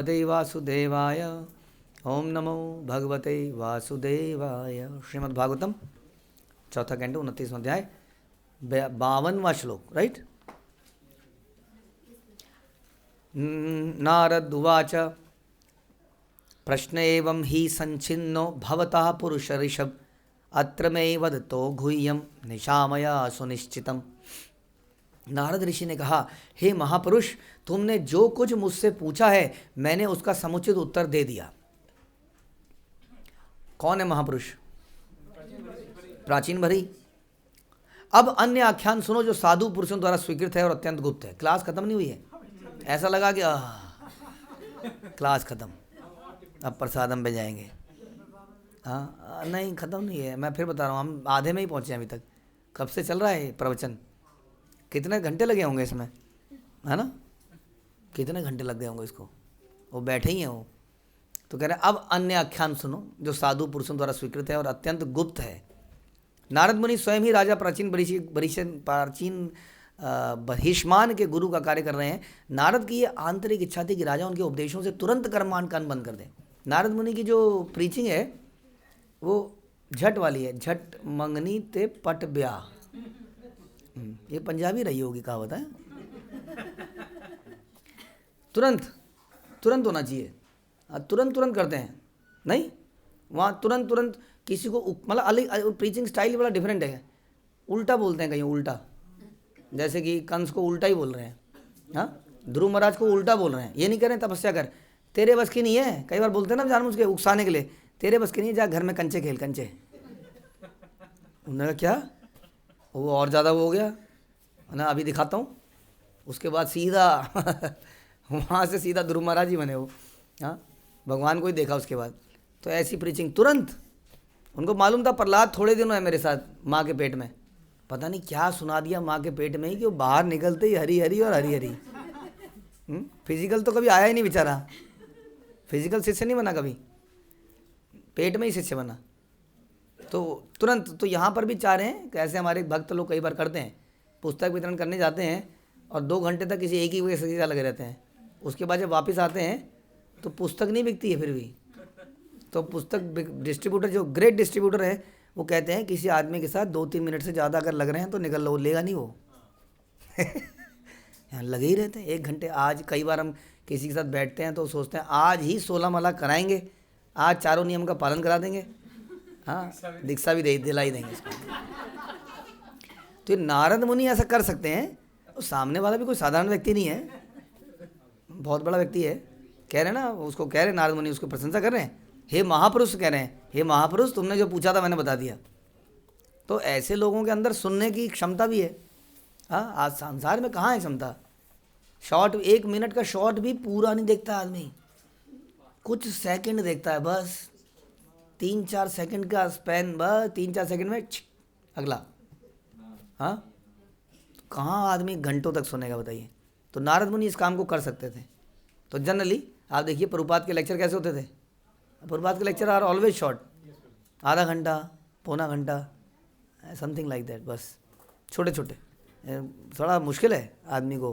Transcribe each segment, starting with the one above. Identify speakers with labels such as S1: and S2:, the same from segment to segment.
S1: भगवते वासुदेवाय। ओम नमो भगवते वासुदेवाय। श्रीमद् भागवतम चौथा कैंटो 29वां अध्याय 52वां श्लोक, राइट। नारद उवाच प्रश्न एवं ही संचिन्नो भवतः पुरुष ऋषभ अत्र मे वदतो गुह्यम निशामया सुनिश्चितम। नारद ऋषि ने कहा, हे महापुरुष, तुमने जो कुछ मुझसे पूछा है मैंने उसका समुचित उत्तर दे दिया। कौन है महापुरुष? प्राचीन भरी। अब अन्य आख्यान सुनो जो साधु पुरुषों द्वारा स्वीकृत है और अत्यंत गुप्त है। क्लास खत्म नहीं हुई है। ऐसा लगा कि क्लास खत्म, अब प्रसादम पे जाएंगे। हाँ नहीं, खत्म नहीं है। मैं फिर बता रहा हूँ, हम आधे में ही पहुँचे अभी तक। कब से चल रहा है प्रवचन? कितने घंटे लगे होंगे इसमें, है ना? कितने घंटे लग गए होंगे इसको। वो बैठे ही हैं वो। तो कह रहे हैं अब अन्य आख्यान सुनो जो साधु पुरुषों द्वारा स्वीकृत है और अत्यंत गुप्त है। नारद मुनि स्वयं ही राजा प्राचीन बहिष्मान के गुरु का कार्य कर रहे हैं। नारद की ये आंतरिक इच्छा थी कि राजा उनके उपदेशों से तुरंत कर्मकांड कान बंद कर दें। नारद मुनि की जो प्रीचिंग है वो झट वाली है। झट मंगनी ते पट ब्याह। ये पंजाबी रही होगी कहावत है। तुरंत तुरंत होना चाहिए। तुरंत तुरंत करते हैं नहीं, वहाँ तुरंत तुरंत किसी को, मतलब अलग प्रीचिंग स्टाइल बड़ा डिफरेंट है। उल्टा बोलते हैं कहीं, उल्टा। जैसे कि कंस को उल्टा ही बोल रहे हैं। हाँ, ध्रुव महाराज को उल्टा बोल रहे हैं। ये नहीं कह रहे हैं तपस्या कर, तेरे बस की नहीं है। कई बार बोलते हैं ना जानबूझ के उकसाने के लिए, तेरे बस की नहीं है, जा घर में कंचे खेल कंचे। उन्होंने कहा क्या? वो और ज़्यादा वो हो गया ना, अभी दिखाता हूँ। उसके बाद सीधा वहाँ से सीधा ध्रुव महाराज ही बने वो। हाँ, भगवान को ही देखा उसके बाद। तो ऐसी प्रीचिंग तुरंत। उनको मालूम था प्रहलाद थोड़े दिनों है मेरे साथ माँ के पेट में। पता नहीं क्या सुना दिया माँ के पेट में ही कि वो बाहर निकलते ही हरी हरी और हरी हरी। फिजिकल तो कभी आया ही नहीं बेचारा। फिजिकल शिष्य नहीं बना कभी, पेट में ही शिष्य बना। तो तुरंत, तो यहाँ पर भी चाह रहे हैं कि ऐसे हमारे भक्त लोग कई बार करते हैं, पुस्तक वितरण करने जाते हैं और 2 घंटे तक किसी एक ही वजह लगे रहते हैं। उसके बाद जब वापस आते हैं तो पुस्तक नहीं बिकती है फिर भी। तो पुस्तक डिस्ट्रीब्यूटर, जो ग्रेट डिस्ट्रीब्यूटर है, वो कहते हैं किसी आदमी के साथ 2-3 मिनट से ज़्यादा अगर लग रहे हैं तो निकल लो, लेगा नहीं वो। यहाँ लगे ही रहते हैं 1 घंटे। आज कई बार हम किसी के साथ बैठते हैं तो सोचते हैं आज ही 16 माला कराएंगे, आज चारों नियम का पालन करा देंगे। हाँ, दीक्षा भी दिला ही देंगे इसको। तो नारद मुनि ऐसा कर सकते हैं। सामने वाला भी कोई साधारण व्यक्ति नहीं है, बहुत बड़ा व्यक्ति है। कह रहे हैं ना उसको, कह रहे नारद मुनि उसको प्रशंसा कर रहे हैं, हे महापुरुष कह रहे हैं, हे महापुरुष तुमने जो पूछा था मैंने बता दिया। तो ऐसे लोगों के अंदर सुनने की क्षमता भी है। हाँ, आज संसार में कहाँ है क्षमता? शॉर्ट, 1 मिनट का शॉर्ट भी पूरा नहीं देखता आदमी, कुछ सेकंड देखता है बस। 3-4 सेकंड का स्पैन, बस 3-4 सेकंड में अगला। हाँ, कहाँ आदमी घंटों तक सुनेगा बताइए? तो नारद मुनि इस काम को कर सकते थे। तो जनरली आप देखिए प्रभुपाद के लेक्चर कैसे होते थे। प्रभुपाद के लेक्चर आर ऑलवेज शॉर्ट, आधा घंटा, पौना घंटा, समथिंग लाइक दैट, बस छोटे छोटे। थोड़ा मुश्किल है आदमी को।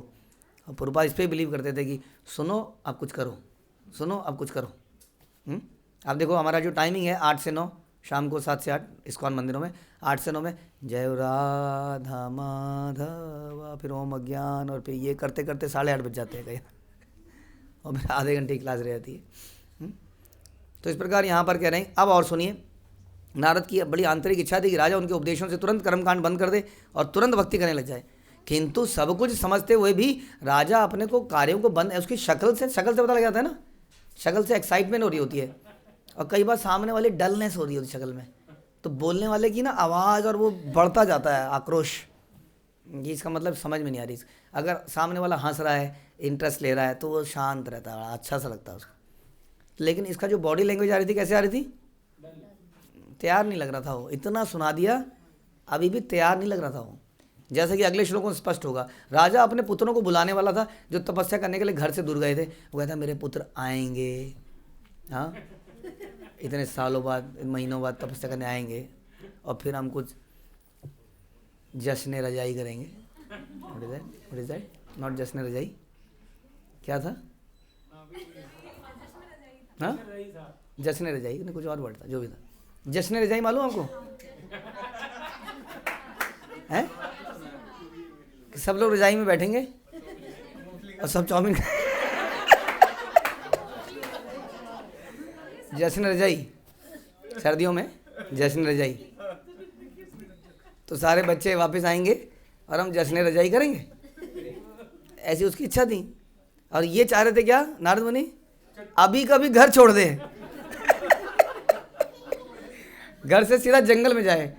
S1: और प्रभुपाद इस पर बिलीव करते थे कि सुनो अब कुछ करो, सुनो अब कुछ करो। आप देखो हमारा जो टाइमिंग है 8 से 9, शाम को 7 से 8 इस्कॉन मंदिरों में, 8 से 9 में जय राधा माधव, फिर ओम अज्ञान, और फिर ये करते करते 8:30 बज जाते हैं कहीं। और फिर आधे घंटे की क्लास रह जाती है। तो इस प्रकार यहाँ पर कह रहे हैं। अब और सुनिए, नारद की बड़ी आंतरिक इच्छा थी कि राजा उनके उपदेशों से तुरंत कर्मकांड बंद कर दे और तुरंत भक्ति करने लग जाए। किंतु सब कुछ समझते हुए भी राजा अपने को कार्यों को बंद, उसकी शक्ल से पता लग जाता है ना, शक्ल से एक्साइटमेंट हो रही होती है और कई बार सामने वाले डलनेस हो रही होती है शक्ल में। तो बोलने वाले की ना आवाज़ और वो बढ़ता जाता है आक्रोश। ये इसका मतलब समझ में नहीं आ रही। अगर सामने वाला हंस रहा है, इंटरेस्ट ले रहा है, तो वो शांत रहता है, अच्छा सा लगता है उसको। लेकिन इसका जो बॉडी लैंग्वेज आ रही थी, कैसे आ रही थी? तैयार नहीं लग रहा था वो। इतना सुना दिया, अभी भी तैयार नहीं लग रहा था वो। जैसे कि अगले श्लोकों में स्पष्ट होगा, राजा अपने पुत्रों को बुलाने वाला था जो तपस्या करने के लिए घर से दूर गए थे। वो कहता मेरे पुत्र आएंगे, हाँ, इतने सालों बाद, महीनों बाद तपस्या करने आएंगे और फिर हम कुछ जश्न रजाई करेंगे। What is that? नॉट जश्न रजाई, क्या था? हाँ, जश्न रजाई ने कुछ और वर्ड था, जो भी था। जश्न रजाई मालूम आपको है? कि सब लोग रजाई में बैठेंगे और सब चाउमीन जश्न रजाई, सर्दियों में जश्न रजाई, तो सारे बच्चे वापस आएंगे और हम जश्न रजाई करेंगे, ऐसी उसकी इच्छा थी। और ये चाह रहे थे क्या नारद मुनि, अभी कभी घर छोड़ दे, घर से सीधा जंगल में जाए।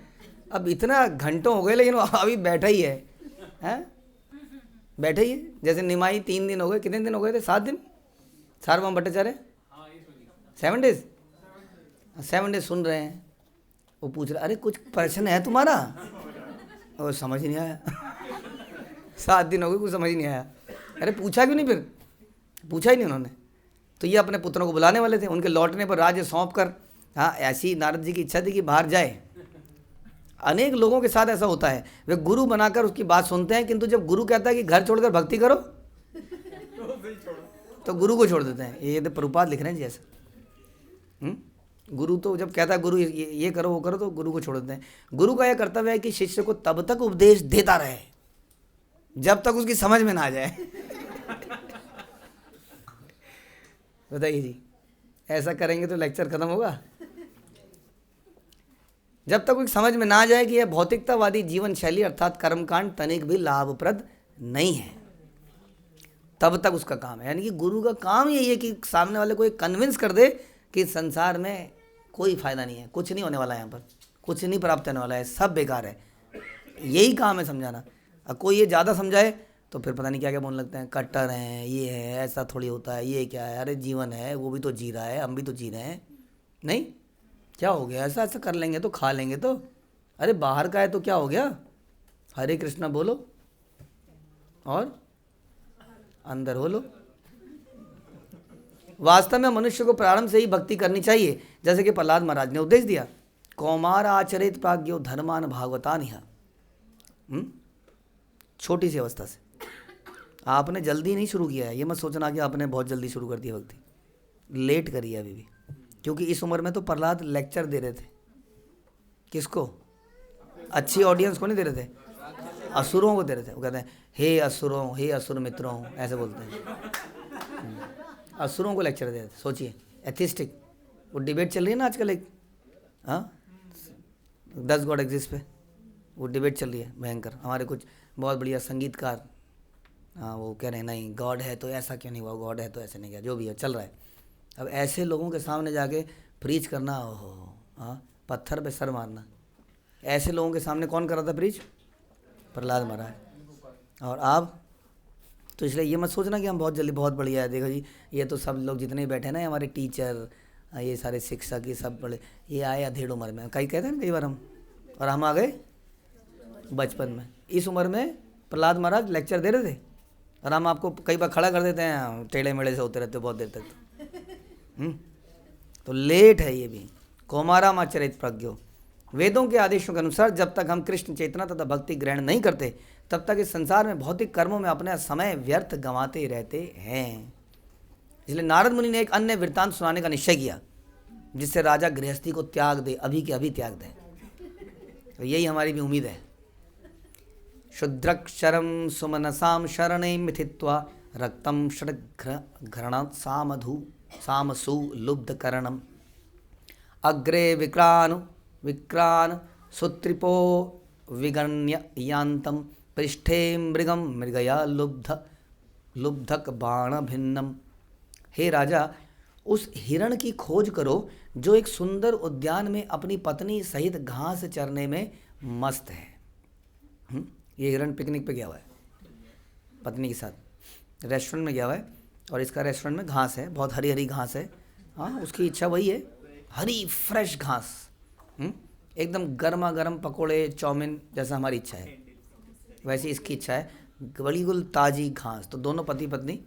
S1: अब इतना घंटों हो गए लेकिन वो अभी बैठा ही है, हैं? बैठे ही है। जैसे निमाई 3 दिन हो गए, कितने दिन हो गए थे? 7 दिन। सार्वभौम भट्टाचार्य 7 डेज, 7 डेज सुन रहे हैं। वो पूछ रहे, अरे कुछ प्रश्न है तुम्हारा? वो समझ ही नहीं आया 7 दिन हो गए, कुछ समझ ही नहीं आया। अरे पूछा क्यों नहीं? फिर पूछा ही नहीं उन्होंने। तो ये अपने पुत्रों को बुलाने वाले थे, उनके लौटने पर राज्य सौंप कर, हाँ ऐसी नारद जी की इच्छा थी कि बाहर जाए। अनेक लोगों के साथ ऐसा होता है, वे गुरु बनाकर उसकी बात सुनते हैं, किंतु जब गुरु कहता है कि घर छोड़कर भक्ति करो तो गुरु को छोड़ देते हैं। ये तो प्रभुपाद लिख रहे हैं जी ऐसा। गुरु तो जब कहता है गुरु ये करो वो करो तो गुरु को छोड़ देते हैं। गुरु का यह कर्तव्य है कि शिष्य को तब तक उपदेश देता रहे जब तक उसकी समझ में ना आ जाए। बताइए जी, ऐसा करेंगे तो लेक्चर खत्म होगा? जब तक कोई समझ में ना आ जाए कि यह भौतिकतावादी जीवन शैली अर्थात कर्मकांड तनिक भी लाभप्रद नहीं है, तब तक उसका काम है। यानी कि गुरु का काम यही है कि सामने वाले को एक कन्विंस कर दे कि संसार में कोई फायदा नहीं है, कुछ नहीं होने वाला है, यहाँ पर कुछ नहीं प्राप्त होने वाला है, सब बेकार है। यही काम है समझाना। अब कोई ये ज़्यादा समझाए तो फिर पता नहीं क्या क्या बोलने लगते हैं, कट्टर हैं, ये है, ऐसा थोड़ी होता है, ये क्या है, अरे जीवन है, वो भी तो जी रहा है, हम भी तो जी रहे हैं, नहीं क्या हो गया, ऐसा ऐसा कर लेंगे तो खा लेंगे तो, अरे बाहर का है तो क्या हो गया, हरे कृष्णा बोलो और अंदर हो लो। वास्तव में मनुष्य को प्रारंभ से ही भक्ति करनी चाहिए, जैसे कि प्रहलाद महाराज ने उपदेश दिया, कौमार आचरित प्राज्ञो धर्मान भागवतान इह। छोटी सी अवस्था से। आपने जल्दी नहीं शुरू किया है, ये मत सोचना कि आपने बहुत जल्दी शुरू कर दिया भक्ति, लेट करी है अभी भी। क्योंकि इस उम्र में तो प्रहलाद लेक्चर दे रहे थे, किसको? अच्छी ऑडियंस को नहीं दे रहे थे, असुरों को दे रहे थे। वो कहते हैं हे असुरों, हे असुर मित्रों, ऐसे बोलते हैं। असुरों को लेक्चर दे रहे थे। सोचिए, एथिस्टिक, वो डिबेट चल रही है ना आजकल, एक 10 गॉड एग्जिस्ट पे वो डिबेट चल रही है भयंकर। हमारे कुछ बहुत बढ़िया संगीतकार, हाँ, वो कह रहे हैं नहीं गॉड है तो ऐसा क्यों नहीं हुआ, गॉड है तो ऐसे नहीं किया, जो भी है चल रहा है। अब ऐसे लोगों के सामने जाके प्रीच करना, ओहो, हाँ, पत्थर पे सर मारना। ऐसे लोगों के सामने कौन कर रहा था प्रीच? प्रहलाद महाराज। और आप तो इसलिए ये मत सोचना कि हम बहुत जल्दी बहुत बढ़िया है। देखो जी, ये तो सब लोग जितने बैठे हैं ना, हमारे टीचर, ये सारे शिक्षक, ये सब बड़े, ये आए अधेड़ उम्र में, कई कहते हैं ना कई बार हम, और हम आ गए बचपन में। इस उम्र में प्रहलाद महाराज लेक्चर दे रहे थे और हम आपको कई बार खड़ा कर देते हैं, टेढ़े मेढ़े से होते रहते हो बहुत देर तक। तो लेट है ये भी। कौमाराम आचरित प्रज्ञो, वेदों के आदेशों के अनुसार जब तक हम कृष्ण चेतना तथा भक्ति ग्रहण नहीं करते तब तक इस संसार में भौतिक कर्मों में अपना समय व्यर्थ गंवाते रहते हैं। इसलिए नारद मुनि ने एक अन्य वृत्तांत सुनाने का निश्चय किया, जिससे राजा गृहस्थी को त्याग दे, अभी के अभी त्याग दे। तो यही हमारी भी उम्मीद है। शुद्रक्षरम सुमनसाम शरणे मिथित्वा रक्तम षड्घ्रण सामसु लुब्ध करणम अग्रे विक्रान सुत्रिपो विगण्य यान्तम पृष्ठे मृगम मृगया लुब्धक बाण भिन्नम। हे राजा, उस हिरण की खोज करो जो एक सुंदर उद्यान में अपनी पत्नी सहित घास चरने में मस्त है। ये हिरण पिकनिक पे गया हुआ है पत्नी के साथ, रेस्टोरेंट में गया हुआ है और इसका रेस्टोरेंट में घास है, बहुत हरी हरी घास है। हाँ, उसकी इच्छा वही है, हरी फ्रेश घास, एकदम गर्मा गर्म पकोड़े चाउमीन जैसा हमारी इच्छा है, वैसे इसकी इच्छा है बिल्कुल ताज़ी घास। तो दोनों पति पत्नी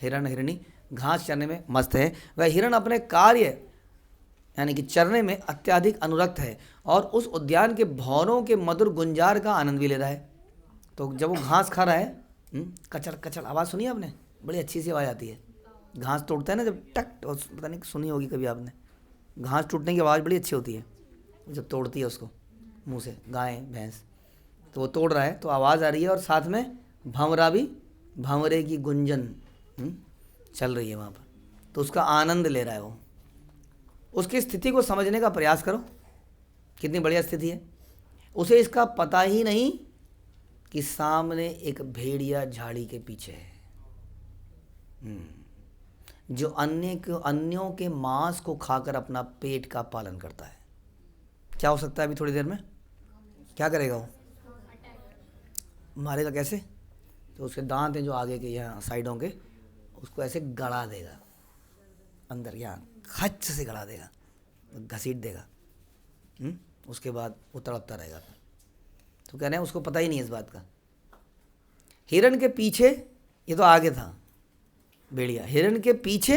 S1: हिरण हिरणी घास चरने में मस्त है। वह हिरण अपने कार्य यानी कि चरने में अत्यधिक अनुरक्त है और उस उद्यान के भौरों के मधुर गुंजार का आनंद भी ले रहा है। तो जब वो घास खा रहा है, कचड़ कचड़ आवाज़ सुनी आपने, बड़ी अच्छी सी आवाज़ आती है, घास तोड़ता है ना जब टक, पता नहीं सुनी होगी कभी आपने, घास टूटने की आवाज़ बड़ी अच्छी होती है जब तोड़ती है उसको मुंह से, गाय भैंस, तो वो तोड़ रहा है तो आवाज़ आ रही है और साथ में भंवरा भी, भंवरे की गुंजन चल रही है वहाँ पर, तो उसका आनंद ले रहा है वो। उसकी स्थिति को समझने का प्रयास करो, कितनी बढ़िया स्थिति है। उसे इसका पता ही नहीं कि सामने एक भेड़िया झाड़ी के पीछे है, जो अन्यों के मांस को खाकर अपना पेट का पालन करता है। क्या हो सकता है अभी थोड़ी देर में? क्या करेगा वो? मारेगा कैसे? तो उसके दांत हैं जो आगे के यहाँ साइडों के, उसको ऐसे गड़ा देगा अंदर, यहाँ खच से गड़ा देगा, घसीट देगा। उसके बाद वो तड़पता रहेगा। तो कह रहे हैं उसको पता ही नहीं है इस बात का। हिरण के पीछे, ये तो आगे था भेड़िया, हिरण के पीछे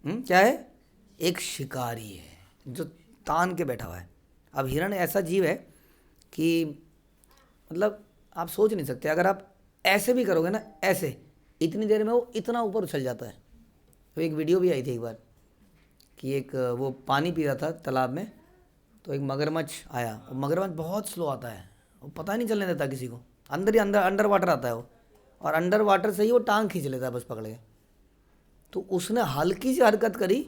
S1: क्या है? एक शिकारी है जो तान के बैठा हुआ है। अब हिरण ऐसा जीव है कि मतलब आप सोच नहीं सकते, अगर आप ऐसे भी करोगे ना, ऐसे, इतनी देर में वो इतना ऊपर उछल जाता है। तो एक वीडियो भी आई थी एक बार कि एक वो पानी पी रहा था तालाब में, तो एक मगरमच्छ आया। और मगरमच्छ बहुत स्लो आता है, वो पता नहीं चलने देता किसी को, अंदर ही अंडर वाटर आता है वो, और अंडर वाटर से ही वो टांग खींच लेता है बस पकड़ के। तो उसने हल्की सी हरकत करी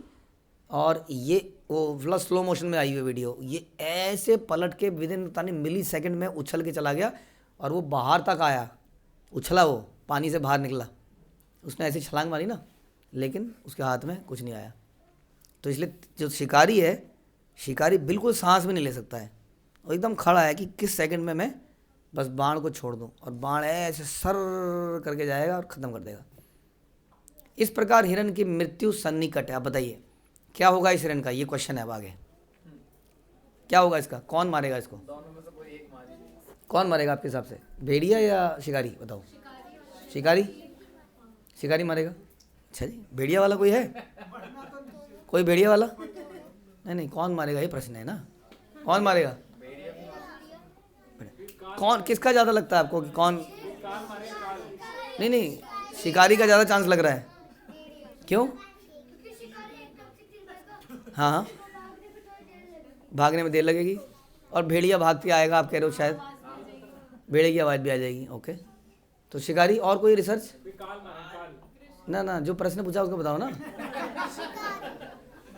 S1: और ये वो प्लस स्लो मोशन में आई हुई वीडियो, ये ऐसे पलट के विदिन पता नहीं मिली सेकेंड में उछल के चला गया और वो बाहर तक आया, उछला, वो पानी से बाहर निकला। उसने ऐसी छलांग मारी ना, लेकिन उसके हाथ में कुछ नहीं आया। तो इसलिए जो शिकारी है, शिकारी बिल्कुल सांस भी नहीं ले सकता है, और एकदम खड़ा है कि किस सेकंड में मैं बस बाण को छोड़ दूं, और बाण ऐसे सर करके जाएगा और ख़त्म कर देगा। इस प्रकार हिरण की मृत्यु सन्निकट है। अब बताइए क्या होगा इस हिरण का? ये क्वेश्चन है अब आगे, क्या होगा इसका? कौन मारेगा इसको? दोनों में से कोई एक मारेगा। कौन मारेगा आपके हिसाब से, भेड़िया या शिकारी? बताओ। शिकारी, शिकारी मारेगा। अच्छा जी, भेड़िया वाला कोई है? कोई भेड़िया वाला? नहीं, कौन मारेगा ये प्रश्न है ना, कौन मारेगा? कौन, किसका ज़्यादा लगता है आपको कि कौन? नहीं, शिकारी का ज़्यादा चांस लग रहा है। क्यों? हाँ, भागने में देर लगेगी, और भेड़िया भागती आएगा, आप कह रहे हो शायद भेड़िया की आवाज़ भी आ जाएगी। ओके, तो शिकारी। और कोई रिसर्च? ना, जो प्रश्न पूछा उसको बताओ ना।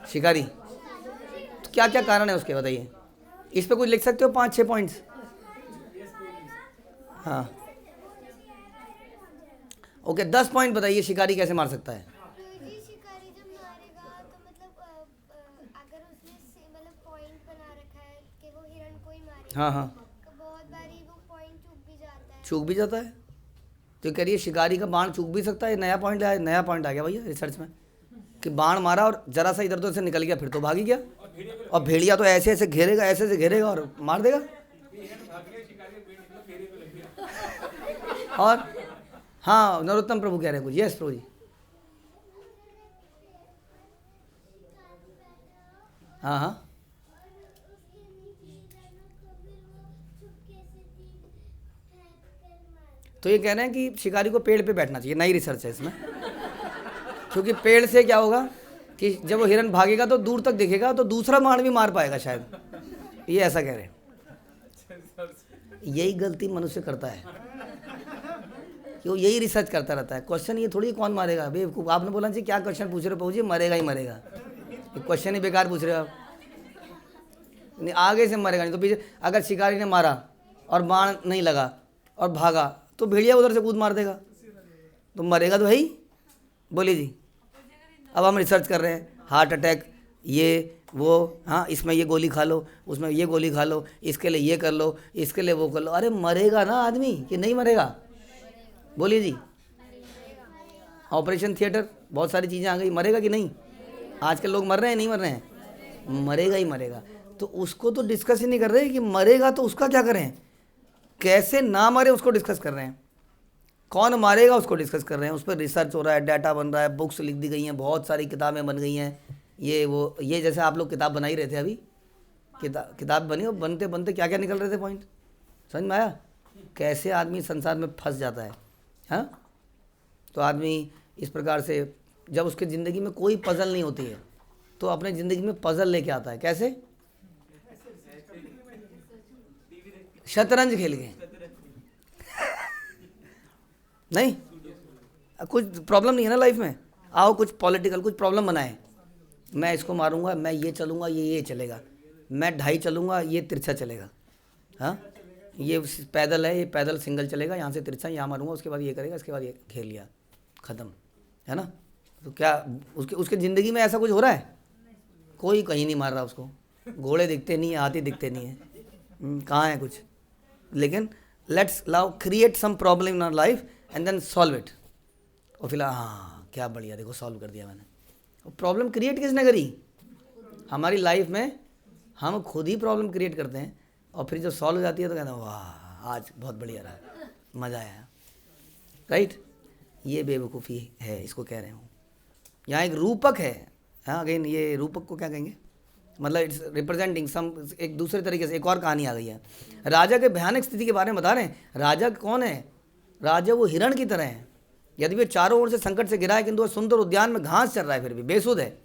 S1: शिकारी। तो क्या क्या कारण है उसके, बताइए। इस पे कुछ लिख सकते हो 5-6 पॉइंट्स? हाँ, ओके, 10 पॉइंट बताइए शिकारी कैसे मार सकता है।
S2: शिकारी जब मारेगा तो मतलब अगर उसने मतलब पॉइंट बना रखा है कि वो हिरण को ही मारेगा,
S1: हाँ,
S2: तो बहुत बारी वो पॉइंट
S1: चूक भी जाता है। तो कह रही है शिकारी का बाण चूक भी सकता है। नया पॉइंट आ गया भैया रिसर्च में, कि बाण मारा और जरा सा इधर उधर से निकल गया, फिर तो भाग ही गया। और भेड़िया तो ऐसे ऐसे घेरेगा, ऐसे ऐसे घेरेगा और मार देगा। और हाँ, नरोत्तम प्रभु कह रहे हैं कुछ। यस प्रभु जी। हाँ, तो ये कह रहे हैं कि शिकारी को पेड़ पे बैठना चाहिए। नई रिसर्च है इसमें, क्योंकि पेड़ से क्या होगा कि जब वो हिरन भागेगा तो दूर तक दिखेगा, तो दूसरा बाण भी मार पाएगा शायद, ये ऐसा कह रहे हैं। यही गलती मनुष्य करता है कि वो यही रिसर्च करता रहता है। क्वेश्चन ये थोड़ी कौन मारेगा, बेवकूफ। आपने बोला जी क्या क्वेश्चन पूछ रहे हो प्रभु जी? मरेगा ही मरेगा। क्वेश्चन ही बेकार पूछ रहे हो आप। नहीं, आगे से मरेगा नहीं तो पीछे। अगर शिकारी ने मारा और बाण नहीं लगा और भागा, तो भेड़िया उधर से कूद मार देगा, तो मरेगा तो है ही। बोलिए जी। अब हम रिसर्च कर रहे हैं, हार्ट अटैक, ये वो, हाँ इसमें ये गोली खा लो, उसमें ये गोली खा लो, इसके लिए ये कर लो, इसके लिए वो कर लो। अरे मरेगा ना आदमी कि नहीं मरेगा? बोलिए जी। ऑपरेशन थिएटर, बहुत सारी चीज़ें आ गई, मरेगा कि नहीं? आजकल लोग मर रहे हैं, नहीं मर रहे हैं? मरेगा ही मरेगा। तो उसको तो डिस्कस ही नहीं कर रहे कि मरेगा तो उसका क्या करें, कैसे ना मरे उसको डिस्कस कर रहे हैं, कौन मारेगा उसको डिस्कस कर रहे हैं। उस पर रिसर्च हो रहा है, डाटा बन रहा है, बुक्स लिख दी गई हैं, बहुत सारी किताबें बन गई हैं। ये जैसे आप लोग किताब बना ही रहे थे अभी, किताब बनी और बनते बनते क्या क्या निकल रहे थे पॉइंट, समझ में आया? कैसे आदमी संसार में फंस जाता है। हाँ, तो आदमी इस प्रकार से जब उसके ज़िंदगी में कोई पजल नहीं होती है तो अपने ज़िंदगी में पजल लेके आता है। कैसे? शतरंज खेल के। नहीं, कुछ प्रॉब्लम नहीं है ना लाइफ में, आओ कुछ पॉलिटिकल कुछ प्रॉब्लम बनाए, मैं इसको मारूंगा, मैं ये चलूंगा, ये चलेगा, मैं ढाई चलूंगा, ये तिरछा चलेगा, हाँ ये पैदल है, ये पैदल सिंगल चलेगा, यहाँ से तिरछा, यहाँ मारूंगा, उसके बाद ये करेगा, इसके बाद ये खेल लिया, ख़त्म, है ना। तो क्या उसके ज़िंदगी में ऐसा कुछ हो रहा है? कोई कहीं नहीं मार रहा उसको, घोड़े दिखते नहीं है, हाथी दिखते नहीं है, कहाँ है कुछ। लेकिन let's allow create some problem in our life and then solve it. और फिलहाल हाँ क्या बढ़िया, देखो सॉल्व कर दिया मैंने। प्रॉब्लम क्रिएट किसने करी? हमारी लाइफ में हम खुद ही प्रॉब्लम क्रिएट करते हैं, और फिर जब सॉल्व हो जाती है तो कहते हैं वाह आज बहुत बढ़िया रहा, मज़ा आया, राइट। ये बेवकूफ़ी है, इसको कह रहे हूँ। यहाँ एक रूपक है, हाँ अगेन ये रूपक को क्या कहेंगे, मतलब इट्स रिप्रेजेंटिंग सम, एक दूसरे तरीके से एक और कहानी आ गई है। राजा के भयानक स्थिति के बारे में बता रहे हैं। राजा कौन है? राजा वो हिरण की तरह है, यदि वे चारों ओर से संकट से घिरा है, किंतु वह सुंदर उद्यान में घास चल रहा है, फिर भी बेसुध है।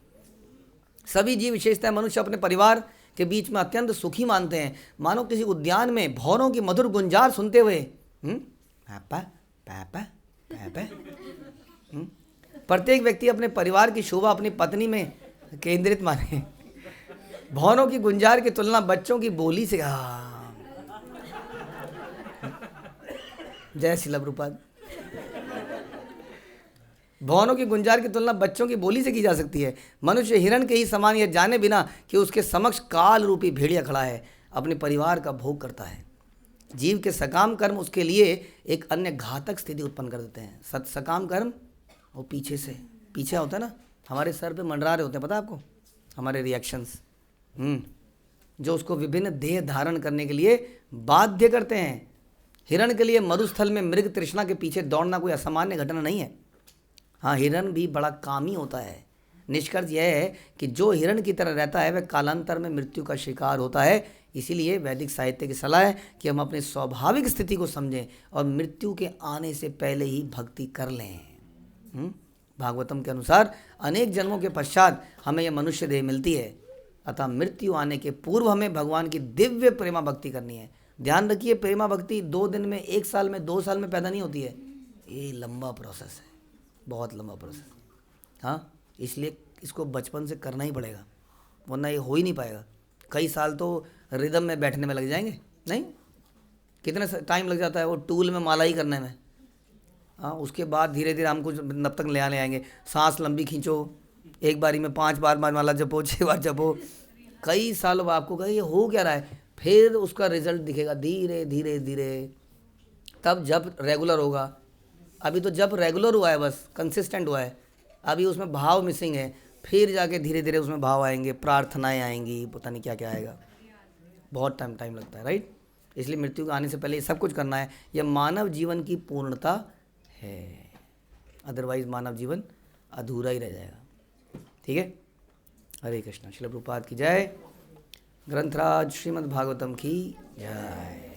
S1: सभी जीव विशेषताएं मनुष्य अपने परिवार के बीच में अत्यंत सुखी मानते हैं, मानो किसी उद्यान में भौरों की मधुर गुंजार सुनते हुए पापा पापा पापा। प्रत्येक व्यक्ति अपने परिवार की शोभा अपनी पत्नी में केंद्रित माने। भौरों की गुंजार की तुलना बच्चों की बोली से, जय श्रील प्रभुपाद। भौरों की गुंजार की तुलना बच्चों की बोली से की जा सकती है। मनुष्य हिरण के ही समान यह जाने बिना कि उसके समक्ष काल रूपी भेड़िया खड़ा है, अपने परिवार का भोग करता है। जीव के सकाम कर्म उसके लिए एक अन्य घातक स्थिति उत्पन्न कर देते हैं। सकाम कर्म वो पीछे होता है ना, हमारे सर पे मंडरा रहे होते हैं, पता है आपको, हमारे रिएक्शंस जो उसको विभिन्न देह धारण करने के लिए बाध्य करते हैं। हिरण के लिए मरुस्थल में मृग तृष्णा के पीछे दौड़ना कोई असामान्य घटना नहीं है। हाँ, हिरण भी बड़ा कामी होता है। निष्कर्ष यह है कि जो हिरण की तरह रहता है वह कालांतर में मृत्यु का शिकार होता है। इसीलिए वैदिक साहित्य की सलाह है कि हम अपनी स्वाभाविक स्थिति को समझें और मृत्यु के आने से पहले ही भक्ति कर लें। भागवतम के अनुसार अनेक जन्मों के पश्चात हमें यह मनुष्य देह मिलती है, अतः मृत्यु आने के पूर्व हमें भगवान की दिव्य प्रेमा भक्ति करनी है। ध्यान रखिए, प्रेमा भक्ति 2 दिन में, 1 साल में, 2 साल में पैदा नहीं होती है, ये लंबा प्रोसेस है, बहुत लंबा प्रोसेस। हाँ, इसलिए इसको बचपन से करना ही पड़ेगा, वरना ये हो ही नहीं पाएगा। कई साल तो रिदम में बैठने में लग जाएंगे, नहीं कितने टाइम लग जाता है वो टूल में माला ही करने में। हाँ, उसके बाद धीरे धीरे हमको नब तक ले आने आएंगे। सांस लंबी खींचो, एक बारी में 5 बार माला जपो, 6 बार जपो, कई साल बाद आपको कहे ये हो क्या रहा है, फिर उसका रिजल्ट दिखेगा धीरे धीरे धीरे, तब जब रेगुलर होगा। अभी तो जब रेगुलर हुआ है, बस कंसिस्टेंट हुआ है, अभी उसमें भाव मिसिंग है, फिर जाके धीरे धीरे उसमें भाव आएंगे, प्रार्थनाएं आएंगी, पता नहीं क्या क्या आएगा, बहुत टाइम लगता है, राइट। इसलिए मृत्यु के आने से पहले ये सब कुछ करना है। यह मानव जीवन की पूर्णता है, अदरवाइज मानव जीवन अधूरा ही रह जाएगा। ठीक है, हरे कृष्णा। श्रील प्रभुपाद की जय। ग्रंथराज श्रीमद् भागवतम की जय।